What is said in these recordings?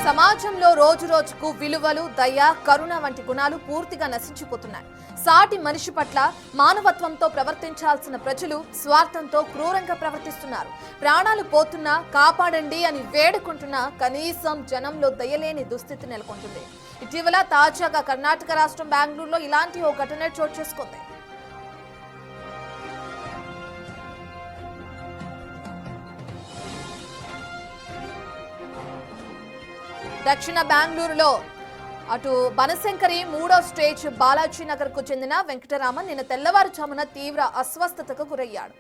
సమాజంలో రోజు రోజుకు విలువలు, దయ, కరుణ వంటి గుణాలు పూర్తిగా నశించిపోతున్నాయి. సాటి మనిషి పట్ల మానవత్వంతో ప్రవర్తించాల్సిన ప్రజలు స్వార్థంతో క్రూరంగా ప్రవర్తిస్తున్నారు. ప్రాణాలు పోతున్నా కాపాడండి అని వేడుకుంటున్నా కనీసం జనంలో దయలేని దుస్థితి నెలకొంటుంది. ఇటీవల తాజాగా కర్ణాటక రాష్ట్రం బెంగళూరులో ఇలాంటి ఓ ఘటన చోటు చేసుకుంది. దక్షిణ బెంగళూరులో అటు బనశంకరి 3వ స్టేజ్ బాలాజీ నగర్ కు చెందిన వెంకటరామన్ నిన్న తెల్లవారుజామున తీవ్ర అస్వస్థతకు గురయ్యాడు.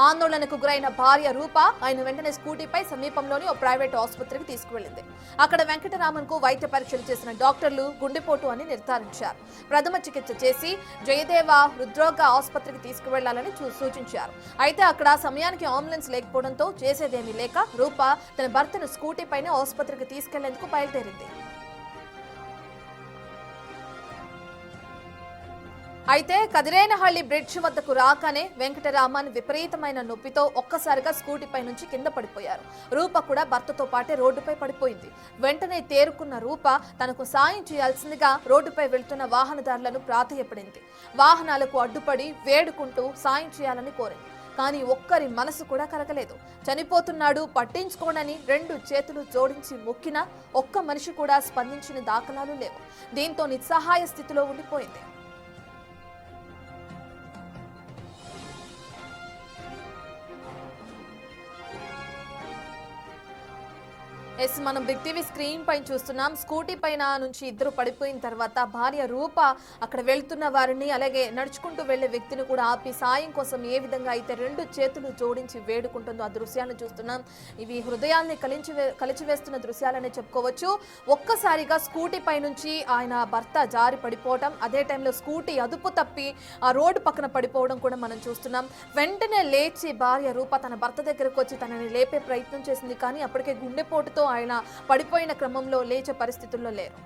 ఆందోళనకు గురైన భార్య రూప ఆయన వెంటనే స్కూటీపై సమీపంలోని ఓ ప్రైవేట్ ఆసుపత్రికి తీసుకువెళ్లింది. అక్కడ వెంకటరామన్ కు వైద్య పరీక్షలు చేసిన డాక్టర్లు గుండెపోటు అని నిర్ధారించారు. ప్రథమ చికిత్స చేసి జయదేవ హృద్రోగ ఆసుపత్రికి తీసుకువెళ్లాలని సూచించారు. అయితే అక్కడ సమయానికి అంబులెన్స్ లేకపోవడంతో చేసేదేమీ లేక రూప తన భర్తను స్కూటీపైనే ఆసుపత్రికి తీసుకెళ్లేందుకు బయలుదేరింది. అయితే కదిరేనహళ్లి బ్రిడ్జ్ వద్దకు రాగానే వెంకటరామన్ విపరీతమైన నొప్పితో ఒక్కసారిగా స్కూటీపై నుంచి కింద పడిపోయారు. రూప కూడా భర్తతో పాటే రోడ్డుపై పడిపోయింది. వెంటనే తేరుకున్న రూప తనకు సాయం చేయాల్సిందిగా రోడ్డుపై వెళ్తున్న వాహనదారులను ప్రాధేయపడింది. వాహనాలకు అడ్డుపడి వేడుకుంటూ సాయం చేయాలని కోరింది. కానీ ఒక్కరి మనసు కూడా కలగలేదు. చనిపోతున్నాడు పట్టించుకోనని 2 చేతులు జోడించి మొక్కినా ఒక్క మనిషి కూడా స్పందించిన దాఖలాలు లేవు. దీంతో నిస్సహాయ స్థితిలో ఉండిపోయింది. మనం బిగ్ టీవీ స్క్రీన్ పైన చూస్తున్నాం. స్కూటీ పైన నుంచి ఇద్దరు పడిపోయిన తర్వాత భార్య రూప అక్కడ వెళ్తున్న వారిని అలాగే నడుచుకుంటూ వెళ్లే వ్యక్తిని కూడా ఆపి సాయం కోసం ఏ విధంగా అయితే 2 చేతులు జోడించి వేడుకుంటుందో ఆ దృశ్యాలను చూస్తున్నాం. ఇవి హృదయాల్ని కలిచివేస్తున్న దృశ్యాలనే చెప్పుకోవచ్చు. ఒక్కసారిగా స్కూటీ పై నుంచి ఆయన భర్త జారి పడిపోవడం, అదే టైంలో స్కూటీ అదుపు తప్పి ఆ రోడ్డు పక్కన పడిపోవడం కూడా మనం చూస్తున్నాం. వెంటనే లేచి భార్య రూప తన భర్త దగ్గరకు వచ్చి తనని లేపే ప్రయత్నం చేసింది. కానీ అప్పటికే గుండెపోటుతో ఆయన పడిపోయిన క్రమంలో లేచే పరిస్థితుల్లో లేరు.